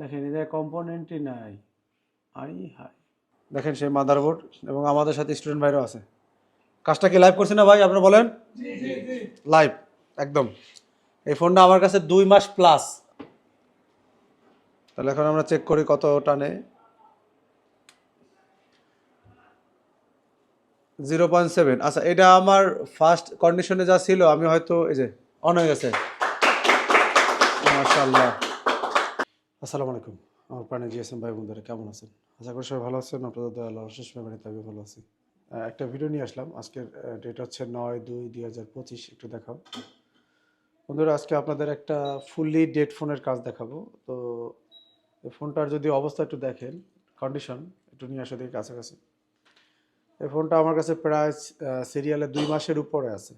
দেখেন এই যে কম্পোনেন্টই নাই। আই হাই, দেখেন সেই মাদারবোর্ড এবং আমাদের সাথে স্টুডেন্ট ভাইরাও আছে। কাজটা কি লাইভ করছে না ভাই, আপনারা বলেন? লাইভ একদম। এই ফোনটা আমার কাছে 2 মাস প্লাস। তাহলে এখন আমরা চেক করি কত টানে। 0.7। আচ্ছা, এটা আমার ফার্স্ট কন্ডিশনে যা ছিল, আমি হয়তো এই যে অন হয়ে গেছে। মাশাআল্লাহ। আসসালামু আলাইকুম আমার প্রাণের জিএসএম ভাই বন্ধুরা, কেমন আছেন? আশা করি সবাই ভালো আছেন। আপনাদের দয়া আল্লাহর অশেষ মেহরবানিতে আমি ভালো আছি। একটা ভিডিও নিয়ে আসলাম। আজকের ডেট হচ্ছে 9/2/2025। একটু দেখাও বন্ধুরা, আজকে আপনাদের একটা ফুললি ডেড ফোনের কাজ দেখাবো। তো এই ফোনটার যদি অবস্থা একটু দেখেন, কন্ডিশন একটু নিয়ে আসে দেখি কাছাকাছি। এই ফোনটা আমার কাছে প্রায় সিরিয়ালে 2 মাসের উপরে আছে।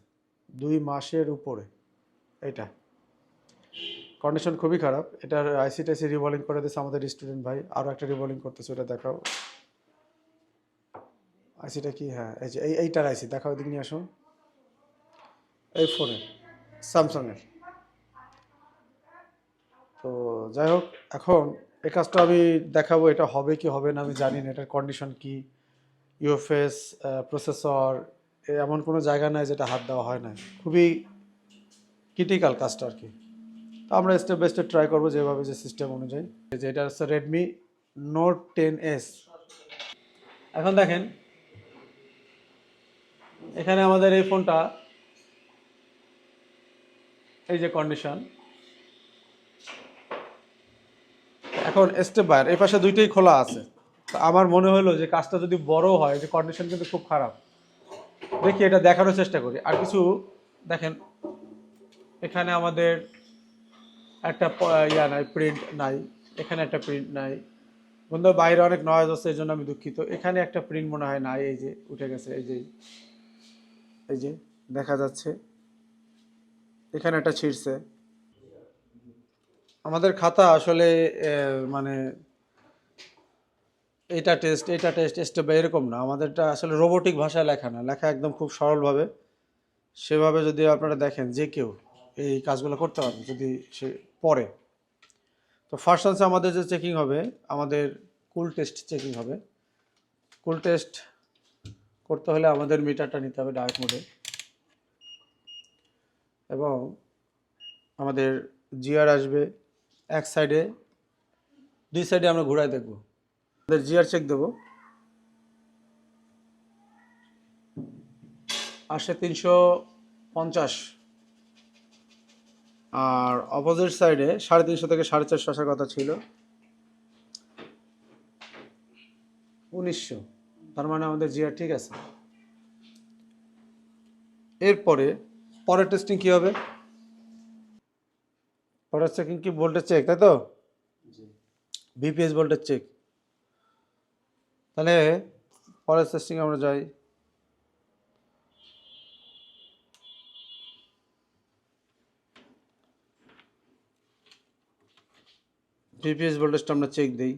2 মাসের উপরে। এইটা কন্ডিশন খুবই খারাপ। এটার আইসি টাইসি রিভলিং করে দিয়েছে আমাদের স্টুডেন্ট ভাই। আরও একটা রিভলিং করতেছে, ওটা দেখাও। আইসিটা কি? হ্যাঁ, এই যে এইটার আইসি দেখাও, এদিকে নিয়ে আসুন। এই ফোনের, স্যামসাংয়ের। তো যাই হোক, এখন এই কাজটা আমি দেখাবো। এটা হবে কি হবে না আমি জানি না। এটার কন্ডিশন কি, ইউএফএস, প্রসেসর, এমন কোনো জায়গা নাই যেটা হাত দেওয়া হয় না। খুবই ক্রিটিক্যাল কাজটা আর কি। তো আমরা স্টেপ বাই স্টেপ ট্রাই করবো, যেভাবে যে সিস্টেম অনুযায়ী। যে এটা হচ্ছে রেডমি নোট 10S। এখন দেখেন এখানে আমাদের এই ফোনটা, এই যে কন্ডিশন। এখন স্টেপ বাই এই পাশে দুইটাই খোলা আছে। তো আমার মনে হলো যে কাজটা যদি বড় হয়, যে কন্ডিশন কিন্তু খুব খারাপ। দেখি এটা দেখানোর চেষ্টা করি। আর কিছু দেখেন, এখানে আমাদের একটা নাই, প্রিন্ট নাই। এখানে একটা প্রিন্ট নাই। বন্ধু বাইরে অনেক নয়েজ হচ্ছে, এই জন্য আমি দুঃখিত। এখানে একটা প্রিন্ট মনে হয় নাই, এই যে উঠে গেছে। এই যে দেখা যাচ্ছে এখানে একটা ছিঁড়ছে। আমাদের খাতা আসলে মানে এটা টেস্ট স্টেপ বা এরকম না। আমাদেরটা আসলে রোবোটিক ভাষায় লেখা না, লেখা একদম খুব সরলভাবে। সেভাবে যদি আপনারা দেখেন, যে কেউ এই কাজগুলো করতে পারবে যদি সে পড়ে। তো ফার্স্ট আনসার আমাদের যে চেকিং হবে, আমাদের কুল টেস্ট চেকিং হবে। কুল টেস্ট করতে হলে আমাদের মিটারটা নিতে হবে ডার্ক মোডে, এবং আমাদের জিআর আসবে এক সাইডে। দুই সাইডে আমরা ঘুরায় দেখব। আমাদের জিআর চেক দেবো, আসে 350। আর অপোজিট সাইডে 350 থেকে 450 আসার কথা ছিল, 1900। তার মানে আমাদের জিআর ঠিক আছে। এরপরে পরের টেস্টিং কি হবে? পরের চেকিং কি ভোল্টেজ চেক, তাই তো? BPS voltage check. তাহলে পরের টেস্টিং আমরা যাই। বিপিএস ভোল্টেজটা আমরা চেক দিই।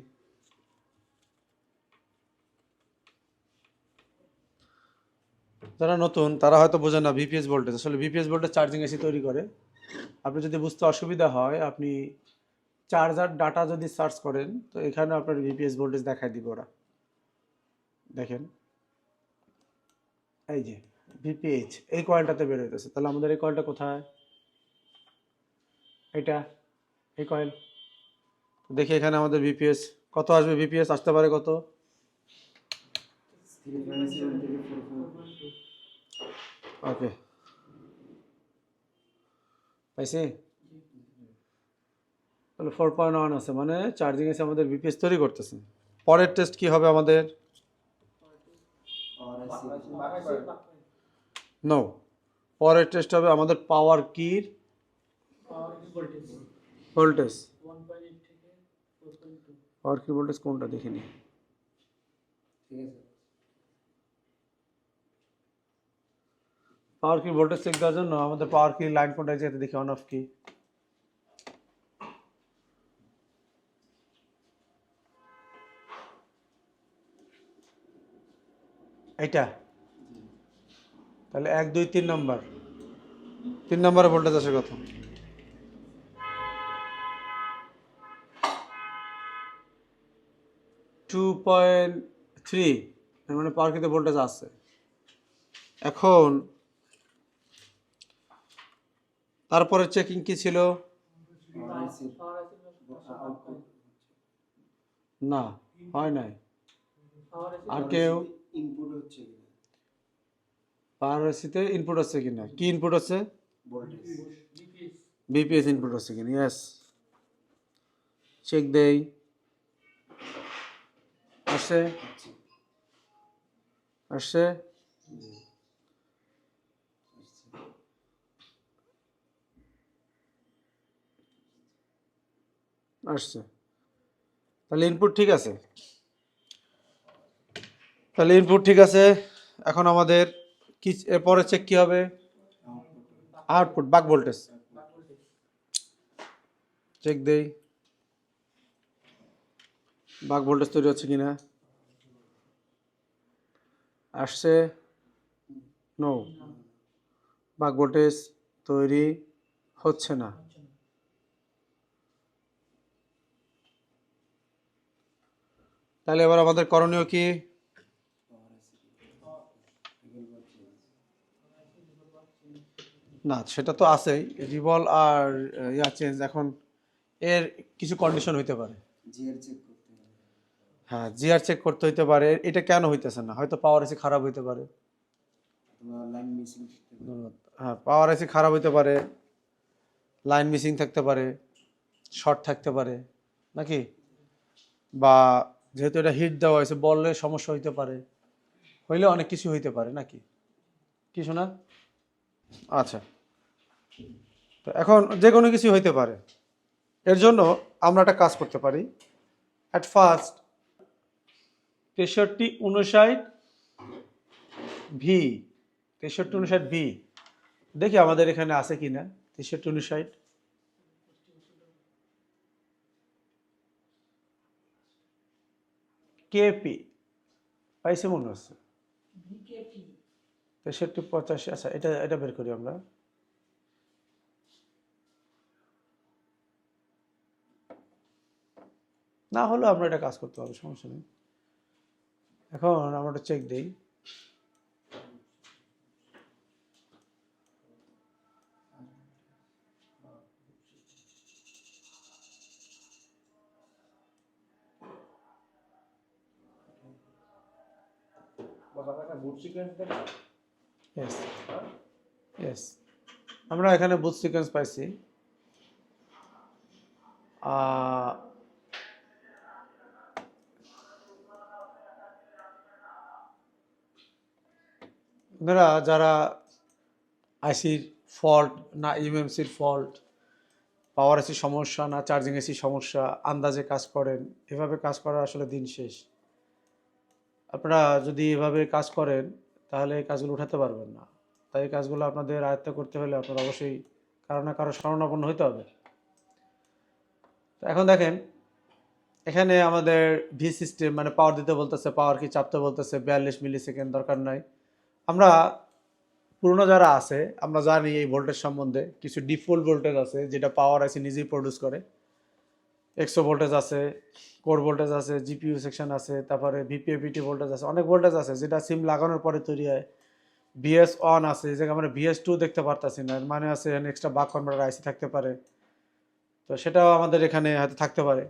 যারা নতুন তারা হয়তো বোঝে না বিপিএস ভোল্টেজ। আসলে বিপিএস ভোল্টেজ চার্জিং এসি তৈরি করে। আপনি যদি বুঝতে অসুবিধা হয়, আপনি চার্জার ডাটা যদি সার্চ করেন, তো এখানে আপনার বিপিএস ভোল্টেজ দেখায় দিবে ওরা। দেখেন এই যে ভিপিএইচ, এই কয়েলটাতে বের হইতেছে। তাহলে আমাদের এই কয়েলটা কোথায়? এটা, এই কয়েল। দেখি এখানে আমাদের বিপিএস কত আসবে। বিপিএস আসতে পারে কত? ওকে, পাইছি। তাহলে 4.1 আছে, মানে চার্জিং এসে আমাদের বিপিএস তৈরি করতেছে। পরের টেস্ট কি হবে আমাদের? নো, পরের টেস্ট হবে আমাদের পাওয়ার কির ভোল্টেজ। পাওয়ার কি ভোল্টেজ কোনটা দেখিনি। পাওয়ার কি ভোল্টেজ চেক দেওয়ার জন্য আমাদের পাওয়ার কি লাইন কোনটা যেতে দেখি, অন অফ কি। এইটা, তাহলে 1 2 3 নম্বর। 3 নম্বরে ভোল্টেজ আসে কত? 2.3, এর মানে পাওয়ার কিন্তু ভোল্টেজ আছে। এখন তারপরে চেকিং কি ছিল? না, হয় নাই। আর কেউ ইনপুট হচ্ছে কিনা, পাওয়ার এসিতে ইনপুট হচ্ছে কিনা? কি ইনপুট হচ্ছে? ভোল্টেজ বিপিএস ইনপুট হচ্ছে কিনা? ইয়েস, চেক দেই। আসছে আসছে আসছে। তাহলে ইনপুট ঠিক আছে, তাহলে ইনপুট ঠিক আছে। এখন আমাদের কি এরপরে চেক কি হবে? আউটপুট, বাক ভোল্টেজ। চেক দেই বাক ভোল্টেজ তৈরি হচ্ছে কিনা। আসছে, নো, বাক ভোল্টেজ তৈরি হচ্ছে না। তাহলে এবার আমাদের করণীয় কি? না, সেটা তো আছেই, রিভল আর ইয়া চেঞ্জ। এখন এর কিছু কন্ডিশন হইতে পারে। জিআর চেক করতে হবে, হ্যাঁ, জিআর চেক করতে হইতে পারে। এটা কেন হইতেছে না? হয়তো পাওয়ার এসি খারাপ হইতে পারে। অথবা লাইন মিসিং করতে হবে। হ্যাঁ, পাওয়ার এসি খারাপ হইতে পারে, লাইন মিসিং থাকতে পারে, শর্ট থাকতে পারে, নাকি? বা যেহেতু এটা হিট দেওয়া হয়েছে, বলের সমস্যা হইতে পারে, হইলে অনেক কিছু হইতে পারে, নাকি? কি শোনা? আচ্ছা, তো এখন যে কোনো কিছু হইতে পারে। এর জন্য আমরা একটা কাজ করতে পারি। অ্যাট ফার্স্ট 6359 ভি, 6359 ভি, দেখি আমাদের এখানে আছে কিনা। 6359 কেপি পাইছে মনে হচ্ছে। 6385, আচ্ছা, এটা এটা বের করি আমরা। না হলেও আমরা এটা কাজ করতে হবে, সমস্যা নেই। এখন আমরা একটা চেক দিই। ইয়েস, ইয়েস, আমরা এখানে বুথ সিকোয়েন্স পাইছি। আপনারা যারা আইসির ফল্ট না ইউএমসির ফল্ট, পাওয়ার এসির সমস্যা না চার্জিং এসির সমস্যা, আন্দাজে কাজ করেন, এভাবে কাজ করা আসলে দিন শেষ। আপনারা যদি এভাবে কাজ করেন তাহলে এই কাজগুলো উঠাতে পারবেন না। তাই এই কাজগুলো আপনাদের আয়ত্ত করতে হলে আপনার অবশ্যই কারো না কারো শরণাপন্ন হতে হবে। তো এখন দেখেন, এখানে আমাদের ভি সিস্টেম মানে পাওয়ার দিতে বলতেছে, পাওয়ার কি চাপতে বলতেছে, 42 মিলি সেকেন্ড, দরকার নাই। আমরা পুরনো যারা আছে আমরা জানি এই ভোল্টেজ সম্বন্ধে। কিছু ডিফল্ট ভোল্টেজ আছে যেটা পাওয়ার আইসি নিজেই প্রডিউস করে। এক্সো ভোল্টেজ আছে, কোর ভোল্টেজ আছে, জিপিইউ সেকশন আছে, তারপরে ভিপিএপিটি ভোল্টেজ আছে, অনেক ভোল্টেজ আছে যেটা সিম লাগানোর পরে তৈরি হয়। বিএস অন আছে, যে আমরা বিএস2 দেখতে পারতাছি না, এর মানে আছে এক্সট্রা বাক কনভার্টার আইসি থাকতে পারে। তো সেটাও আমাদের এখানে হয়তো থাকতে পারে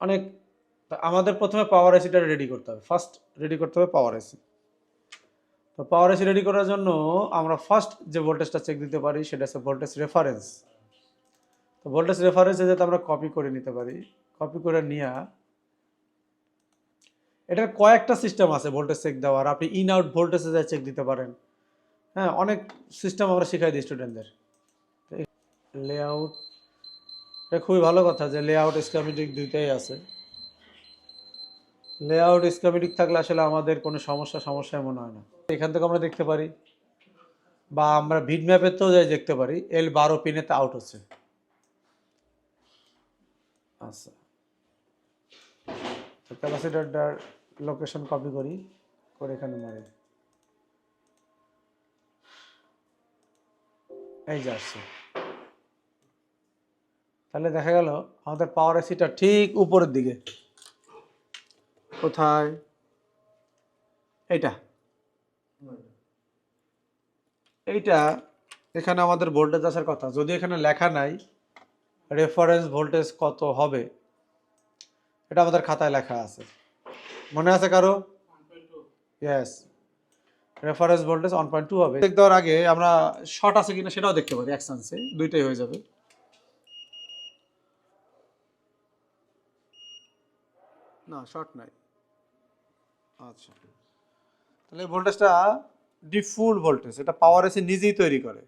অনেক। আমাদের প্রথমে পাওয়ার আইসিটা রেডি করতে হবে, ফার্স্ট রেডি করতে হবে পাওয়ার আইসি। তো পাওয়ার এসি রেডি করার জন্য আমরা ফার্স্ট যে ভোল্টেজটা চেক দিতে পারি সেটা হচ্ছে ভোল্টেজ রেফারেন্স। তো ভোল্টেজ রেফারেন্সে যাতে আমরা কপি করে নিতে পারি, কপি করে নিয়ে এটার কয়েকটা সিস্টেম আছে ভোল্টেজ চেক দেওয়ার। আপনি ইন আউট ভোল্টেজে যা চেক দিতে পারেন। হ্যাঁ, অনেক সিস্টেম আমরা শেখাই দিই স্টুডেন্টদের। লেআউট, এটা খুবই ভালো কথা যে লেআউট স্কিমেটিক দুইটাই আছে। লেআউট স্কিমেটিক থাকলে আসলে আমাদের কোনো সমস্যায় মনে হয় না। এখান থেকে আমরা দেখতে পারি, বা আমরা ভিড ম্যাপেতেও যাই দেখতে পারি L12 পিনেতে আউট হচ্ছে। আচ্ছা, তো ক্যাপাসিটরটার লোকেশন কপি করি, করে এখানে মারি, এই যে আসছে। তাহলে দেখা গেল আমাদের পাওয়ার এসিটা ঠিক উপরের দিকে। কোথায়? এইটা এইটা এখানে আমাদের ভোল্টেজ আসার কথা, যদি এখানে লেখা নাই রেফারেন্স ভোল্টেজ কত হবে, এটা আমাদের খাতায় লেখা আছে, মনে আছে কারো? ইয়েস, রেফারেন্স ভোল্টেজ 1.2 হবে। চেক দেওয়ার আগে আমরা শর্ট আছে কিনা সেটাও দেখতে পারি, এক্সটেন্সে দুইটাই হয়ে যাবে। না, শর্ট নাই। আচ্ছা, তাহলে এই ভোল্টেজটা ডিফুল ভোল্টেজ, এটা পাওয়ার এসে নিজেই তৈরি করে।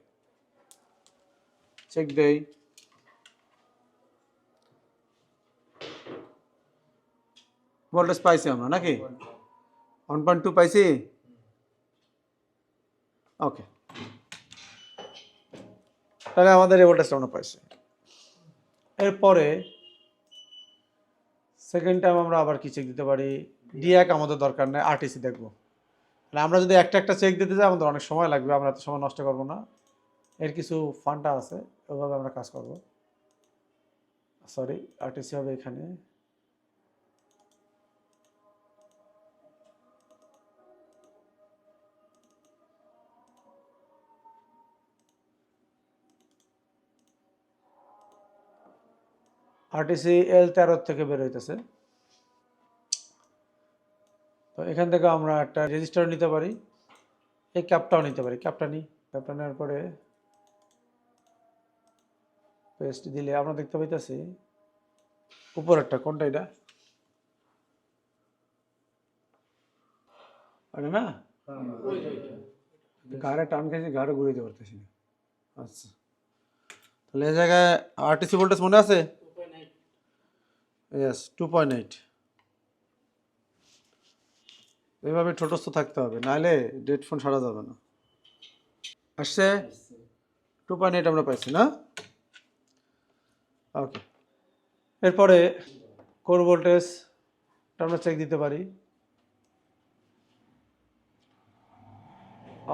চেক দেই, ভোল্টেজ পাইছি আমরা নাকি? 1.2 পাইছি। ওকে, তাহলে আমাদের এই ভোল্টেজটা আমরা পাইছি। এরপরে সেকেন্ড টাইম আমরা আবার কি চেক দিতে পারি? ডিএক আমাদের দরকার নেই, আরটিসি দেখবো। তাহলে আমরা যদি একটা একটা চেক দিতে যাই আমাদের অনেক সময় লাগবে, আমরা এত সময় নষ্ট করবো না। এর কিছু ফান্ডা আছে, ওইভাবে আমরা কাজ করব। সরি, আরটিসি হবে এখানে। আরটিসি L13 থেকে বের হইতেছে। তো এখান থেকে আমরা একটা রেজিস্টার নিতে পারি, এই ক্যাপটাও নিতে পারি। ক্যাপটা নিই, ক্যাপটা নেওয়ার পরে পেস্ট দিলে আমরা দেখতে পাইতেছি উপরেরটা কোনটা, এটা না, গাড়ে টান খেয়েছি, গাড়ে ঘুরাইতে পারতেছি না। আচ্ছা, তাহলে এই জায়গায় আরটিসি ভোল্টেজ মনে আছে? ইয়েস, 2.8। এইভাবে ঠোঁটস্থ থাকতে হবে, নাহলে ডেড ফোন সারা যাবে না। আসছে 2.8 আমরা পাইছি না? ওকে, এরপরে কোর ভোল্টেজটা আমরা চেক দিতে পারি।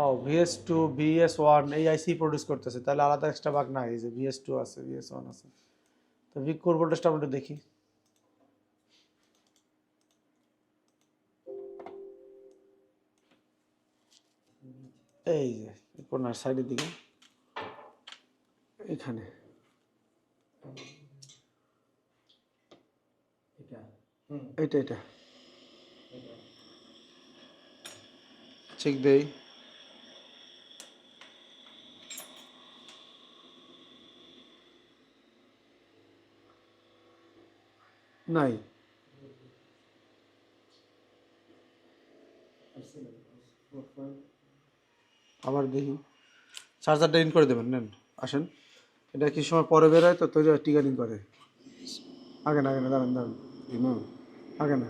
ও VS2 VS1 এই আইসি প্রডিউস করতেছে, তাহলে আলাদা এক্সট্রা বাগ নাই, এই যে VS2 আছে VS1 আছে। তো কোর ভোল্টেজটা আমরা একটু দেখি। এই যে কোনার সাইডের দিকে এখানে এটা এটা চেক দেই। নাই, আবার দেখি। চার্জারটা ইন করে দেবেন, নেন আসেন। এটা কিছু সময় পরে বের হয় তো, তৈরি টিকারিং করে। আগে না, আগে না, দাঁড়ান দাঁড়ান, আগে না,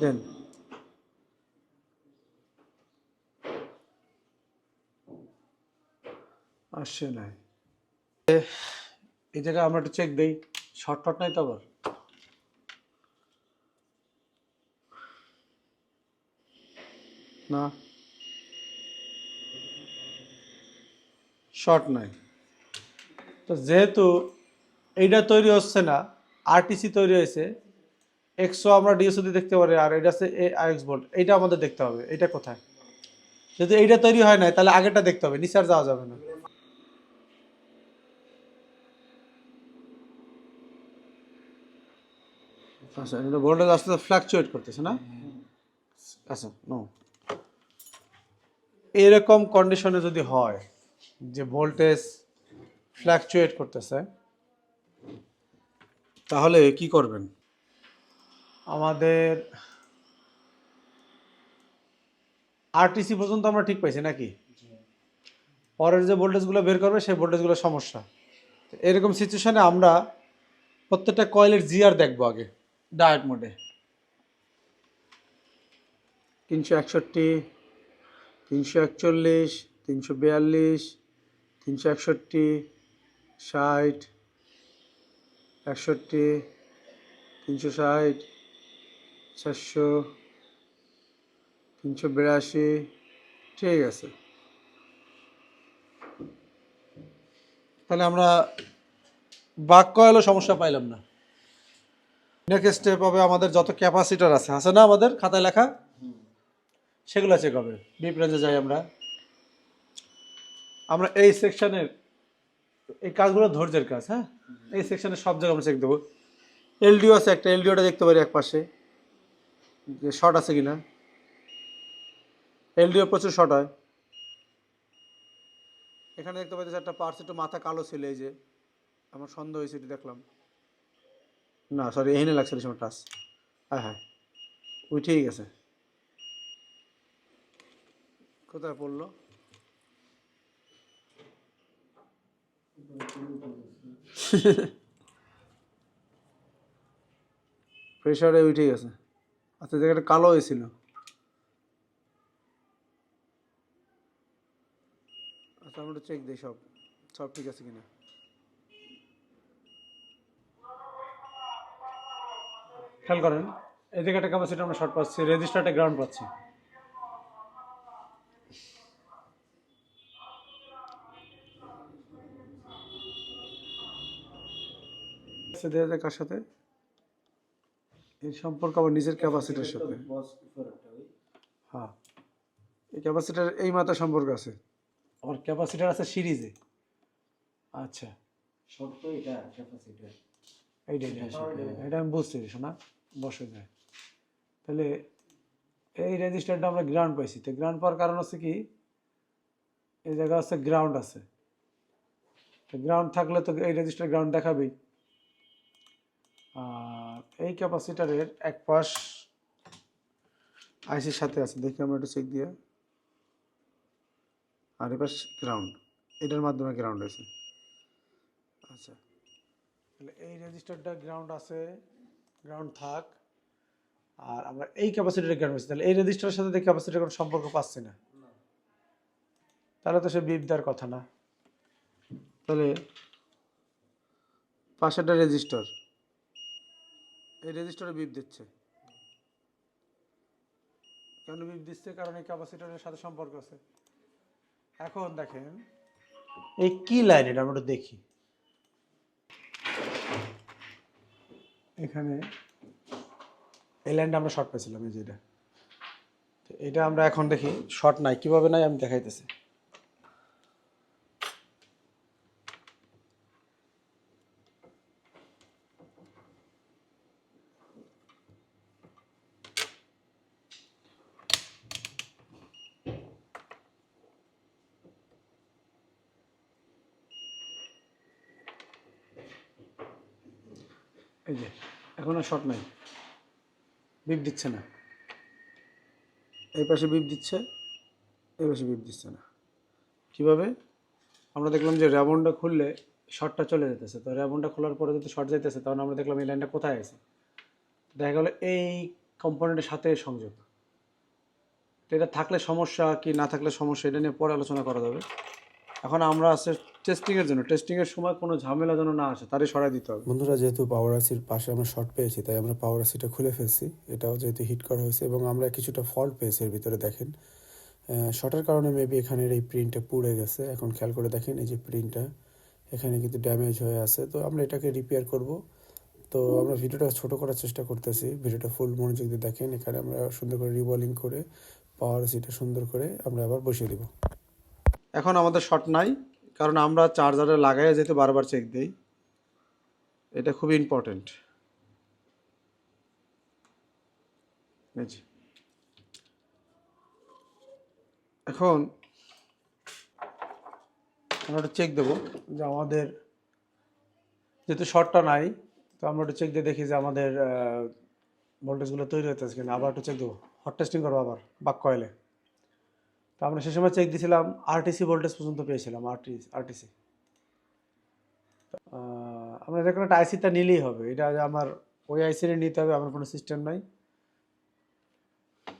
দেন। আসছে নাই, এই জায়গায় আমরা একটু চেক দেই। শর্ট টট নাই তো আবার? না, শর্ট নাই। তো যেহেতু এইটা তৈরি হচ্ছে না, আরটিসি তৈরি হয়েছে, এক্সও আমরা ডিএসও দিয়ে দেখতে পারি, আর এটা হচ্ছে AIX ভোল্ট, এইটা আমাদের দেখতে হবে, এটা কোথায়। যদি এইটা তৈরি হয় না তাহলে আগেরটা দেখতে হবে, নিচে আর যাওয়া যাবে না। আচ্ছা, এটা ভোল্টেজ আসতে ফ্ল্যাকচুয়েট করতেছে না? আচ্ছা, নো, এরকম কন্ডিশনে যদি হয় যে ভোল্টেজ ফ্ল্যাকচুয়েট করতেছে, তাহলে কি করবেন? আমাদের আরটিসি পর্যন্ত আমরা ঠিক পাইছি নাকি? পরের যে ভোল্টেজগুলো বের করবে সেই ভোল্টেজগুলো সমস্যা। এরকম সিচুয়েশনে আমরা প্রত্যেকটা কয়েলের জিআর দেখবো আগে ডায়োড মোডে। 361, 341, 342, 361, 60, 61, 360, 400, 382, ঠিক আছে। তাহলে আমরা বাক কয়েলও সমস্যা পাইলাম না। নেক্সট স্টেপ হবে আমাদের যত ক্যাপাসিটার আছে না আমাদের খাতায় লেখা, সেগুলো চেক হবে। ডিপ রেঞ্জে যাই আমরা। আমরা এই সেকশনের এই কাজগুলো ধৈর্যের কাজ। হ্যাঁ, এই সেকশনের সব জায়গায় আমরা চেক দেবো। এলডিও আছে একটা, এলডিওটা দেখতে পারি এক পাশে যে শর্ট আছে কিনা। এলডিও প্রচুর শর্ট হয়। এখানে দেখতে পাচ্ছি একটা পার্টস একটু মাথা কালো ছিল, এই যে আমার সন্দেহ হয়েছে, এটি দেখলাম না, সরি এখানে লাগছে এই সময় টাচ। হ্যাঁ হ্যাঁ, ওই ঠিক আছে। কোথায় পড়লো? প্রেশারে ওই ঠিক আছে। আচ্ছা, জায়গাটা কালো হয়েছিল। আচ্ছা, আমরা একটু চেক দিই সব সব ঠিক আছে কিনা। খেয়াল করেন, এই জায়গাটা ক্যাপাসিটি আমরা শর্ট পাচ্ছি, রেজিস্টারটা গ্রাউন্ড পাচ্ছি। দেওয়া যায় কার সাথে? এই সম্পর্ক আবার নিজের ক্যাপাসিটির সাথে। হ্যাঁ, এই ক্যাপাসিটার এই মাথা সম্পর্ক আছে, আমার ক্যাপাসিটার আছে সিরিজে। আচ্ছা, শর্ট তো এটা ক্যাপাসিটর। এটা আমি বুঝছি শোনা, বসে যায়। তাহলে এই রেজিস্টারটা আমরা গ্রাউন্ড পাইছি, তো গ্রাউন্ড পাওয়ার কারণ হচ্ছে কি, এই জায়গা আছে গ্রাউন্ড আছে, তো গ্রাউন্ড থাকলে তো এই রেজিস্টার গ্রাউন্ড দেখাবেই। আর এই ক্যাপাসিটারের এক পাশ আইসির সাথে আছে, দেখি আমরা একটু চেক দিয়ে। আর এবার গ্রাউন্ড, এটার মাধ্যমে গ্রাউন্ড আছে। আচ্ছা, তাহলে এই রেজিস্টারটা গ্রাউন্ড আছে, গ্রাউন্ড থাক। আর আমরা এই ক্যাপাসিটারের গ্রাউন্ড আছে, তাহলে এই রেজিস্টারের সাথে এই ক্যাপাসিটার কোনো সম্পর্ক পাচ্ছি না, তাহলে তো সে বিপ দেওয়ার কথা না। তাহলে পাশেরটা রেজিস্টার, এই রেজিস্টারে বিপ দিচ্ছে। কেন বিপ দিচ্ছে? কারণ এই ক্যাপাসিটরের সাথে সম্পর্ক আছে। এখন দেখেন এই কি লাইন, এটা আমরা দেখি। এখানে এই লাইনটা আমরা শর্ট পেয়েছিলাম, এই যে এটা। এটা আমরা এখন দেখি শর্ট নাই, কিভাবে নাই আমি দেখাইতেছি। এই যে এখন আর শর্ট নাই, বিপ দিচ্ছে না। এই পাশে বিপ দিচ্ছে, এই পাশে বিপ দিচ্ছে না। কিভাবে? আমরা দেখলাম যে র্যাবনটা খুললে শর্টটা চলে যেতেছে, তো র্যাবনটা খোলার পরে যদি শর্ট যাইতেছে, তখন আমরা দেখলাম এই লাইনটা কোথায় আছে, দেখা গেলো এই কম্পোনেন্টের সাথে সংযোগ। তো এটা থাকলে সমস্যা কি না থাকলে সমস্যা, এটা নিয়ে পরে আলোচনা করা যাবে। এখন আমরা আছে টেস্টিংয়ের জন্য, টেস্টিংয়ের সময় কোনো ঝামেলা যেন না আসে, তারই সরাই দিতে হবে। বন্ধুরা, যেহেতু পাওয়ার আইসির পাশে আমরা শর্ট পেয়েছি, তাই আমরা পাওয়ার আইসিটা খুলে ফেলছি। এটাও যেহেতু হিট করা হয়েছে এবং আমরা কিছুটা ফল্ট পেয়েছি এর ভিতরে। দেখেন, শর্টের কারণে মেবি এখানের এই প্রিন্টটা পুড়ে গেছে। এখন খেয়াল করে দেখেন, এই যে প্রিন্টটা এখানে কিন্তু ড্যামেজ হয়ে আছে। তো আমরা এটাকে রিপেয়ার করব। তো আমরা ভিডিওটা ছোট করার চেষ্টা করতেছি, ভিডিওটা ফুল মনোযোগ দিয়ে দেখেন। এখানে আমরা সুন্দর করে রিবলিং করে পাওয়ার আইসিটা সুন্দর করে আমরা আবার বসিয়ে দেব। এখন আমাদের শর্ট নাই, কারণ আমরা চার্জারে লাগাই যেতে বারবার চেক দিই, এটা খুবই ইম্পর্টেন্ট। এখন আমরা একটু চেক দেবো যে আমাদের যেহেতু শর্টটা নাই, তো আমরা একটু চেক দিয়ে দেখি যে আমাদের ভোল্টেজগুলো তৈরি হতেছে কিনা। আবার একটু চেক দেবো, হট টেস্টিং করবো আবার বাক কয়েলে। তো আমরা সে সময় চেক দিয়েছিলাম, আরটিসি ভোল্টেজ পর্যন্ত পেয়েছিলাম, আরটিসি। আমরা যে কোনো একটা আইসিটা নিলেই হবে, এটা আমার ওই আইসিটা নিতে হবে, আমার কোনো সিস্টেম নাই,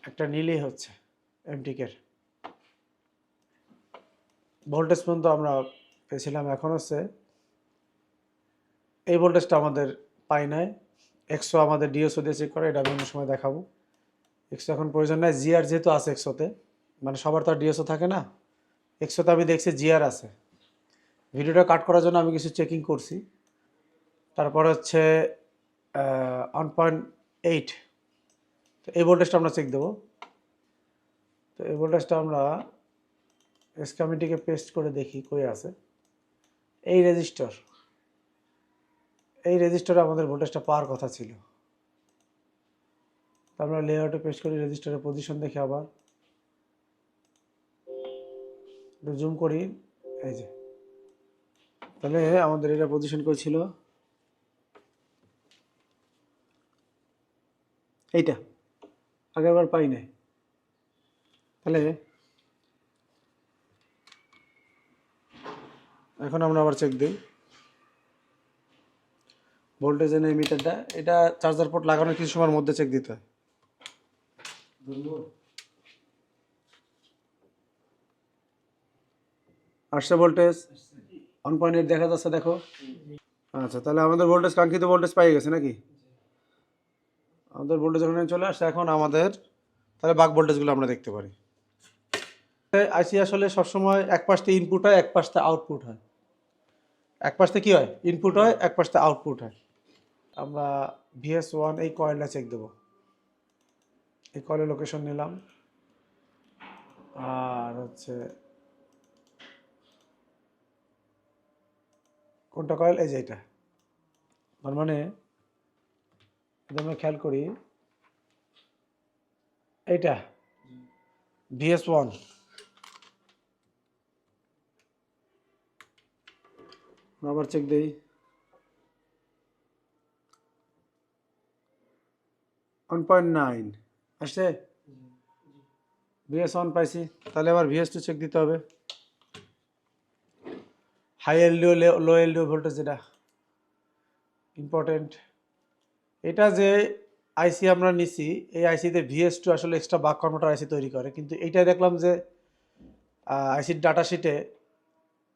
একটা নিলেই হচ্ছে। এমটিকের ভোল্টেজ পর্যন্ত আমরা পেয়েছিলাম। এখন হচ্ছে এই ভোল্টেজটা আমাদের পাই নাই। এক্সো আমাদের ডিএসও দিয়ে চেক করে, এটা আমি অন্য সময় দেখাবো। এক্সো এখন প্রয়োজন নাই, জিআর যেহেতু আছে এক্সোতে, মানে সবার তো আর ডিএসও থাকে না। এক্সোতে আমি দেখছি জিআর আছে। ভিডিওটা কাট করার জন্য আমি কিছু চেকিং করছি। তারপর হচ্ছে 1.8। তো এই ভোল্টেজটা আমরা চেক দেবো। তো এই ভোল্টেজটা আমরা এসকামিটিকে পেস্ট করে দেখি কই আছে। এই রেজিস্টরে আমাদের ভোল্টেজটা পাওয়ার কথা ছিল। তো আমরা লেআউটে পেস্ট করি, রেজিস্টরের পজিশন দেখি, আবার একটু জুম করি, এই যে তাহলে আমাদের এটা পজিশন করেছিল এইটা, আগেরবার পাই নাই। তাহলে এখন আমরা আবার চেক দিই ভোল্টেজ এনে মিটারটা। এটা চার্জার পোর্ট লাগানোর কিছু সময়ের মধ্যে চেক দিতে হয়। ধরবো আসছে ভোল্টেজ 1.8 দেখা যাচ্ছে, দেখো। আচ্ছা, তাহলে আমাদের ভোল্টেজ, কাঙ্ক্ষিত ভোল্টেজ পাই গেছে নাকি? আমাদের ভোল্টেজ ওখানে চলে আসছে। এখন আমাদের তাহলে বাক ভোল্টেজগুলো আমরা দেখতে পারি। আইসি আসলে সবসময় এক পাশে ইনপুট হয়, এক পাশে আউটপুট হয়। এক পাশে কি হয়? ইনপুট হয়, এক পাশে আউটপুট হয়। আমরা VS1 এই কয়েলটা চেক দেবো। এই কয়েলের লোকেশন নিলাম, আর হচ্ছে কোনটা কয়েল, এই যে এটা। তার মানে যদি আমরা খেয়াল করি, এইটা VS1। আবার চেক দেই, $1.9 আসছে, VS1 পাইছি। তাহলে আবার VS2 চেক দিতে হবে। High LDO, low LDO voltage, যেটা ইম্পর্টেন্ট। এটা যে আইসি আমরা নিছি, এই আইসিতে VS2 আসলে এক্সট্রা বাক কনভার্টার আইসি তৈরি করে, কিন্তু এইটা দেখলাম যে আইসির ডাটা শিটে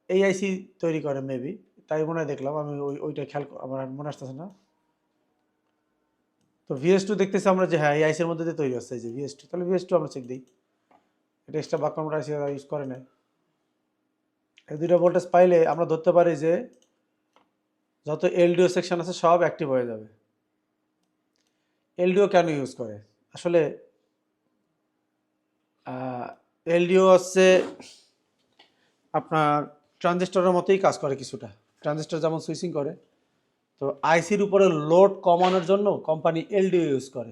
এই আইসি তৈরি করে মেবি, তাই মনে হয় দেখলাম আমি। ওইটা খেয়াল আমার মনে আসতেছে না। তো VS2 দেখতেছি আমরা যে হ্যাঁ এই আইসির মধ্যে দিয়ে তৈরি হচ্ছে, এই যে VS2। তাহলে VS2 আমরা চেক দিই। এটা এক্সট্রা বাক কনভার্টার আইসি ইউজ করে না। এই দুইটা ভোল্টেজ পাইলে আমরা ধরতে পারি যে যত এলডিও সেকশন আছে সব অ্যাক্টিভ হয়ে যাবে। এলডিও কেন ইউজ করে? আসলে এলডিও হচ্ছে আপনার ট্রানজিস্টরের মতোই কাজ করে কিছুটা। ট্রানজিস্টর যেমন সুইচিং করে, তো আইসির উপরে লোড কমানোর জন্য কোম্পানি এলডিও ইউজ করে।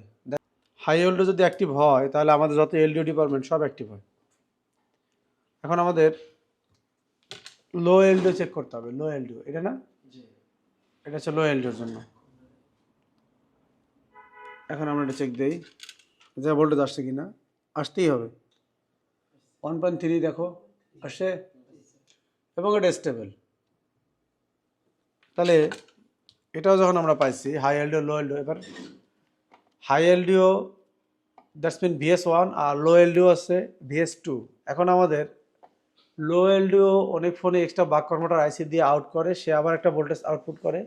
হাই এলডিও যদি অ্যাক্টিভ হয় তাহলে আমাদের যত এলডিও ডিপার্টমেন্ট সব অ্যাক্টিভ হয়। এখন আমাদের লো এলডিও চেক করতে হবে। লো এলডিও এটা না, এটা হচ্ছে লো এলডিওর জন্য। এখন আমরা এটা চেক দিই যে ভোল্টেজ আসছে কিনা। আসতেই হবে। 1.3 দেখো আসে, এবং এটা স্টেবল। তাহলে এটাও যখন আমরা পাইছি হাই এলডিও, লো এলডিও, এবার high LDO that's mean VS1, আর লো এলডিও আছে VS2। এখন আমাদের লো এলডিও অনেক ফোনে এক্সট্রা বাক কনভার্টার আইসি দিয়ে আউট করে, সে আবার একটা ভোল্টেজ আউটপুট করে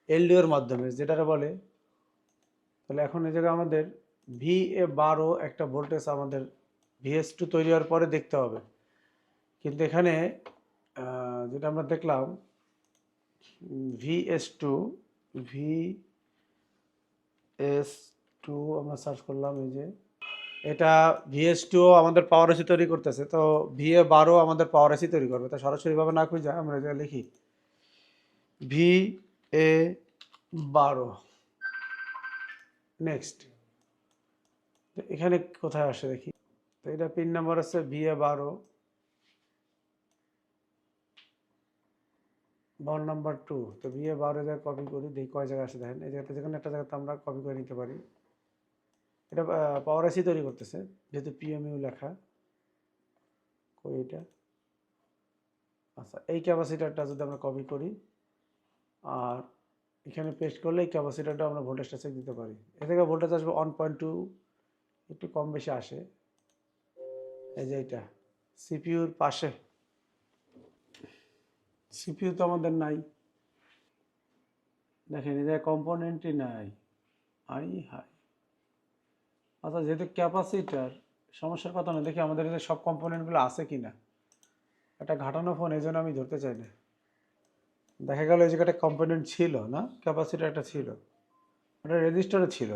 এলডিওর মাধ্যমে, যেটাকে বলে। তাহলে এখন এই জায়গায় আমাদের VA12 একটা ভোল্টেজ আমাদের VS2 তৈরি হওয়ার পরে দেখতে হবে। কিন্তু এখানে যেটা আমরা দেখলাম VS2 আমরা সার্চ করলাম, এই যে এটা VS2 আমাদের পাওয়ার এসি তৈরি করতেছে। তো VA12 আমাদের পাওয়ার এসি তৈরি করবে। তা সরাসরিভাবে না খুঁজে আমরা এটা লিখি VA12। নেক্সট, এখানে কোথায় আসে দেখি। তো এটা পিন নাম্বার আছে VA12, বন্ড নাম্বার 2। তো VA12 জায়গায় কপি করি, দেখি কয় জায়গায় আসে। দেখেন এই জায়গাতে, যেখানে একটা জায়গাতে আমরা কপি করে নিতে পারি। এটা পাওয়ার এসি তৈরি করতেছে, যেহেতু PMU লেখা। কই এটা? আচ্ছা, এই ক্যাপাসিটারটা যদি আমরা কপি করি আর এখানে পেস্ট করলে এই ক্যাপাসিটারটা আমরা ভোল্টেজটা চেক দিতে পারি। এ থেকে ভোল্টেজ আসবে 1.2, একটু কম বেশি আসে। এই যে এটা সিপিইউর পাশে, সিপিইউ তো আমাদের নাই, দেখেন এই জায়গায় কম্পোনেন্টই নাই। হাই। আচ্ছা, যেহেতু ক্যাপাসিটার সমস্যার কথা না, দেখি আমাদের এখানে সব কম্পোনেন্টগুলো আছে কি না। এটা ঘাটানো ফোন, এই জন্য আমি ধরতে চাই না। দেখা গেল এই জায়গাটা কম্পোনেন্ট ছিল না, ক্যাপাসিটার একটা ছিল। একটা রেজিস্টারে ছিল,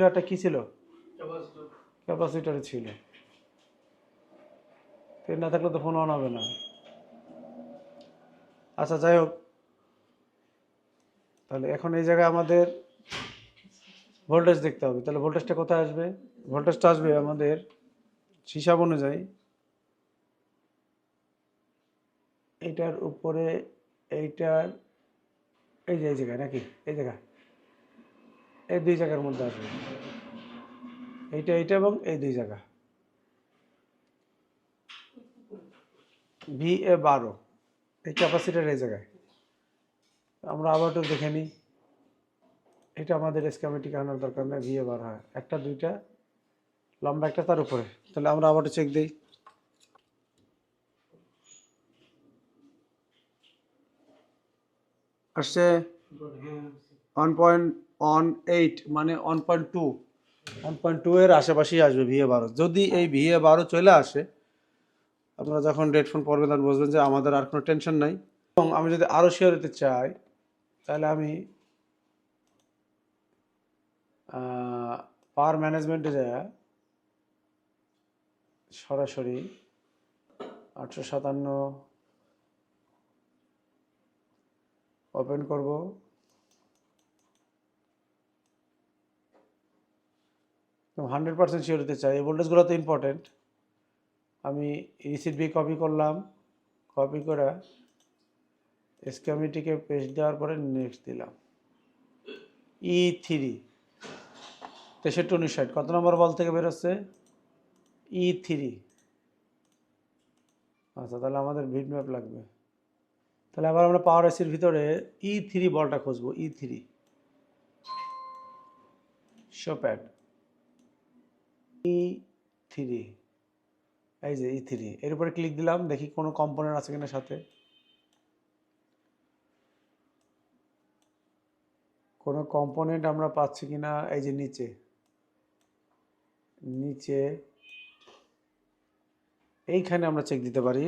একটা কি ছিল, ক্যাপাসিটরে ছিল। তেল না থাকলে তো ফোন অন হবে না। আচ্ছা যাই হোক, তাহলে এখন এই জায়গায় আমাদের ভোল্টেজ দেখতে হবে। তাহলে ভোল্টেজটা কোথায় আসবে? ভোল্টেজটা আসবে আমাদের হিসাব অনুযায়ী এইটার উপরে, এইটার এই যে এই জায়গায় নাকি এই জায়গা, এই দুই জায়গার মধ্যে আসবে, এইটা এবং এই দুই জায়গা। VA12 এই ক্যাপাসিটার এই জায়গায়। আমরা আবার একটু দেখে নিই, এটা আমাদের স্কিমেটিক আনার দরকার নেই। VA12 হয় একটা, দুইটা লম্বা একটা, তার উপরে। তাহলে আমরা আবার চেক দিই। আসছে 1.18 মানে 1.2 এর আশেপাশেই আসবে VA12। যদি এই VA12 চলে আসে, আপনারা যখন হেডফোন পরবেন তখন বুঝবেন যে আমাদের আর কোনো টেনশন নাই। এবং আমি যদি আরও শিওর হতে চাই, তাহলে আমি পাওয়ার ম্যানেজমেন্টে যাই, সরাসরি 857 ওপেন করব। তো 100% শিওর হতে চাই। এই ভোল্টেজগুলো তো ইম্পর্টেন্ট। আমি রিসিট বি কপি করলাম, কপি করে স্কিমেটিকে পেস্ট দেওয়ার পরে নেক্সট দিলাম। E3 6359 কত নম্বর বল থেকে বেরোচ্ছে? E3। আচ্ছা, তাহলে আমাদের ভিড ম্যাপ লাগবে। তাহলে আবার আমরা পাওয়ার এসির ভিতরে E3 বলটা খুঁজবো। E3 শো প্যাড E3, এই যে E3, এর উপরে ক্লিক দিলাম, দেখি কোনো কম্পোনেন্ট আছে কিনা সাথে। কোনো কম্পোনেন্ট আমরা পাচ্ছি কিনা, এই যে নিচে এইখানে আমরা চেক দিতে পারি।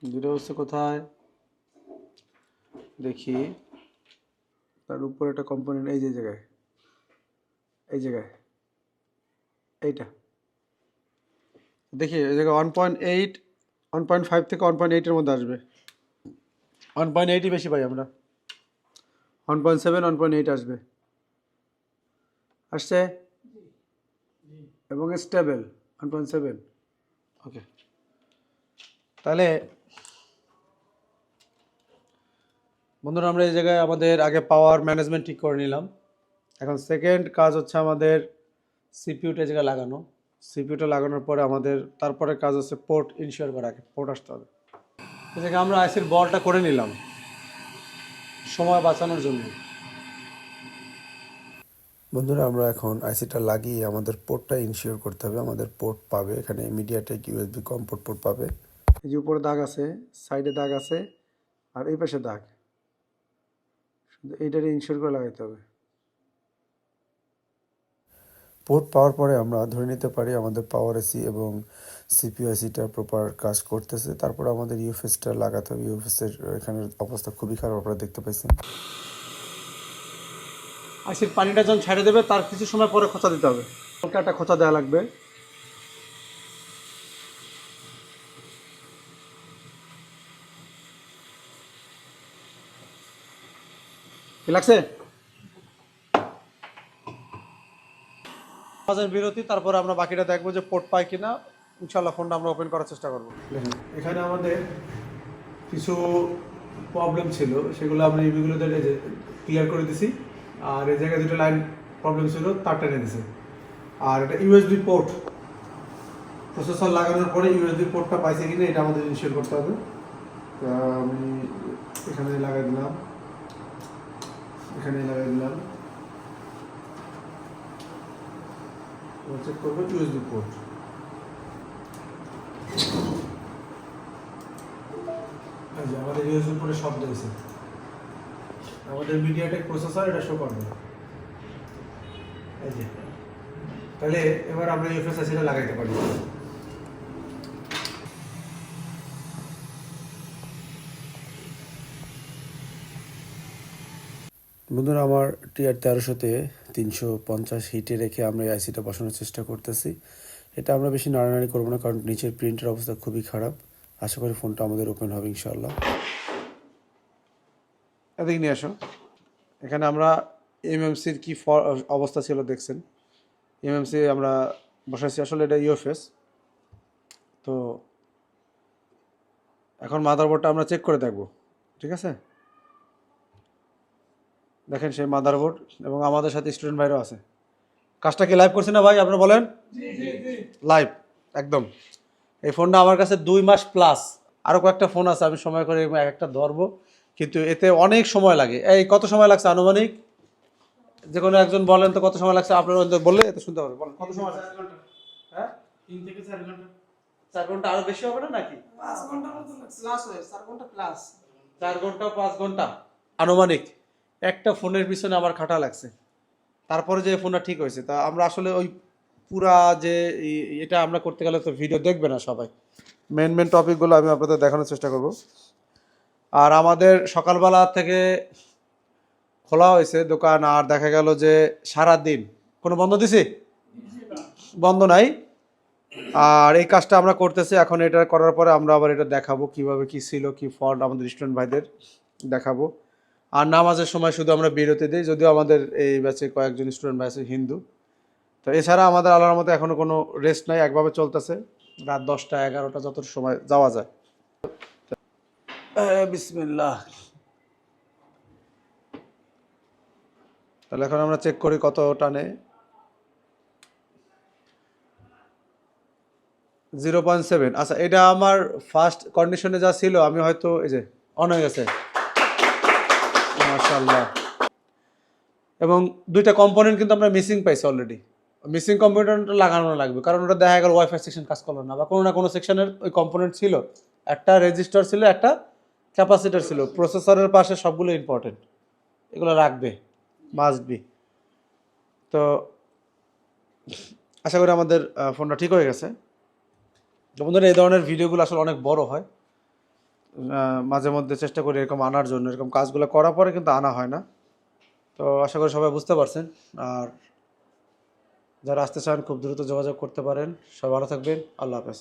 দুটো হচ্ছে কোথায় দেখি, তার উপরে একটা কম্পোনেন্ট, এই যে জায়গায়, এই জায়গায়, এইটা দেখি। এই জায়গায় 1.8, 1.5 থেকে 1.8 এর মধ্যে আসবে। 1.8ই বেশি পাই আমরা। 1.7, 1.8 আসবে, আসছে এবং স্টেবল 1.7। ওকে, তাহলে বন্ধুরা আমরা এই জায়গায় আমাদের আগে পাওয়ার ম্যানেজমেন্ট ঠিক করে নিলাম। এখন সেকেন্ড কাজ হচ্ছে আমাদের সিপিইউটা এই জায়গায় লাগানো। সিপিইউটা লাগানোর পরে আমাদের তারপরে কাজ হচ্ছে পোর্ট ইনশিওর করা, আগে পোর্ট আসতে হবে। এই জায়গায় আমরা আইসির বলটা করে নিলাম সময় বাঁচানোর জন্য। বন্ধুরা আমরা এখন আইসিটা লাগিয়ে আমাদের পোর্টটা ইনশিওর করতে হবে। আমাদের পোর্ট পাবে এখানে মিডিয়াটেক ইউএসবি কম পোর্ট পাবে। এই যে উপরে দাগ আছে, সাইডে দাগ আছে, আর এই পাশে দাগ, শুধু এইটারে ইনশিওর করে লাগাইতে হবে। পোর্ট পাওয়ার পরে আমরা ধরে নিতে পারি আমাদের পাওয়ার এসি এবং সিপিইউ এসিটা প্রপার কাজ করতেছে। তারপর আমাদের ইউএফএসটা লাগাতে হবে। ইউএফএসের এখানের অবস্থা খুবই খারাপ, আপনারা দেখতে পাইছেন। আইসির পানিটা যখন ছেড়ে দেবে তার কিছু সময় পরে খোঁচা দিতে হবে। হালকা একটা খোঁচা দেওয়া লাগবে। কি লাগছে? মাঝের বিরতি, তারপরে আমরা বাকিটা দেখবো যে পোর্ট পাই কিনা। ইনশাল্লাহ ফোনটা আমরা ওপেন করার চেষ্টা করবো। দেখেন এখানে আমাদের কিছু প্রবলেম ছিল, সেগুলো আমরা ইভিগুলোতে ক্লিয়ার করে দিছি। আর এই জায়গায় দুটো লাইন প্রবলেম ছিল, তার টেনে দিছে। আর এটা ইউএসবি পোর্ট, প্রসেসর লাগানোর পরে ইউএসবি পোর্টটা পাইছে কিনা এটা আমাদের ইনশিওর করতে হবে। তো আমি এখানে লাগাই দিলাম, এখানে লাগাই দিলাম, চেক করবো ইউএসবি পোর্ট। এই যে আমাদের ইউএসবি পোর্টে শব্দ হয়েছে, আমাদের মিডিয়াটেক প্রসেসর এটা শো করবে। এই যে, তাহলে এবার আমরা ইউএফএস এসিটা লাগাইতে পারি। বন্ধুরা, আমার TR-1300-তে 350 হিটে রেখে আমরা এই আইসিটা বসানোর চেষ্টা করতেছি। এটা আমরা বেশি নাড়ানাড়ি করবো না, কারণ নিচের প্রিন্টের অবস্থা খুবই খারাপ। আশা করি ফোনটা আমাদের ওপেন হবে ইনশাআল্লাহ। এদিকে নিয়ে আসো। এখানে আমরা এমএমসির কি অবস্থা ছিল দেখছেন। এমএমসি আমরা বসাইছি, আসলে এটা ইউএফএস। তো এখন মাদারবোর্ডটা আমরা চেক করে দেখব, ঠিক আছে? দেখেন সেই মাদারবোর্ড, এবং আমাদের সাথে স্টুডেন্ট ভাইরাও আছে। কাজটা কি লাইভ করছে না ভাই, আপনারা বলেন? লাইভ একদম। এই ফোনটা আমার কাছে 2 মাস প্লাস। আরও কয়েকটা ফোন আছে, আমি সময় করে এক একটা ধরবো, কিন্তু এতে অনেক সময় লাগে। এই কত সময় লাগছে আনুমানিক? যে কোনো একজন বলেন তো কত সময় লাগছে, আপনারা বললে এত শুনতে হবে। বলেন কত সময় লাগছে? 4 ঘন্টা। হ্যাঁ, 3 থেকে 4 ঘন্টা। 4 ঘন্টা আরো বেশি হবে না নাকি? 5 ঘন্টার মতো লাগছে। প্লাস হয় 4 ঘন্টা প্লাস। 4 ঘন্টা 5 ঘন্টা আনুমানিক একটা ফোনের পিছনে আমার খাটা লাগছে। তারপরে যে ফোনটা ঠিক হয়েছে, তা আমরা আসলে ওই পুরা যে এটা আমরা করতে গেলে তো ভিডিও দেখবে না সবাই। মেন টপিকগুলো আমি আপনাদের দেখানোর চেষ্টা করব। আর আমাদের সকালবেলা থেকে খোলা হয়েছে দোকান, আর দেখা গেল যে সারা দিন কোনো বন্ধ দিছি? বন্ধ নাই। আর এই কাজটা আমরা করতেছি এখন। এটা করার পরে আমরা আবার এটা দেখাবো কিভাবে কি ছিল, কি ফল্ট আমাদের স্টুডেন্ট ভাইদের দেখাবো। আর নামাজের সময় শুধু আমরা বিরতি দিই, যদিও আমাদের এই ব্যাচে কয়েকজন স্টুডেন্ট ভাই আছে হিন্দু। তো এছাড়া আমাদের আল্লাহর মতো এখনো কোনো রেস্ট নাই, একভাবে চলতেছে। রাত 10টা 11টা যত সময় যাওয়া যায়। বিসমিল্লাহ। তাহলে এখন আমরা চেক করি কত টানে। 0.7। আচ্ছা, এটা আমার ফার্স্ট কন্ডিশনে যা ছিল, আমি হয়তো এই যে অন হয়ে গেছে মাশাআল্লাহ। এবং 2টা কম্পোনেন্ট কিন্তু আমরা মিসিং পাইছি অলরেডি। মিসিং কম্পোনেন্টটা লাগানো লাগবে, কারণ ওটা দেখা গেল ওয়াইফাই সেকশন কাজ করলো না, বা কোনো না কোনো সেকশনের ওই কম্পোনেন্ট ছিল। একটা রেজিস্টার ছিল, একটা ক্যাপাসিটার ছিল। প্রসেসরের পাশে সবগুলো ইম্পর্টেন্ট, এগুলো রাখবে, মাস্ট বি। তো আশা করি আমাদের ফোনটা ঠিক হয়ে গেছে। তো বন্ধুরা, এই ধরনের ভিডিওগুলো আসলে অনেক বড় হয়, মাঝে মধ্যে চেষ্টা করি এরকম আনার জন্য। এরকম কাজগুলো করার পরে কিন্তু আনা হয় না। তো আশা করি সবাই বুঝতে পারছেন। আর যারা আসতে চান খুব দ্রুত যোগাযোগ করতে পারেন। সবাই ভালো থাকবেন। আল্লাহ হাফেজ।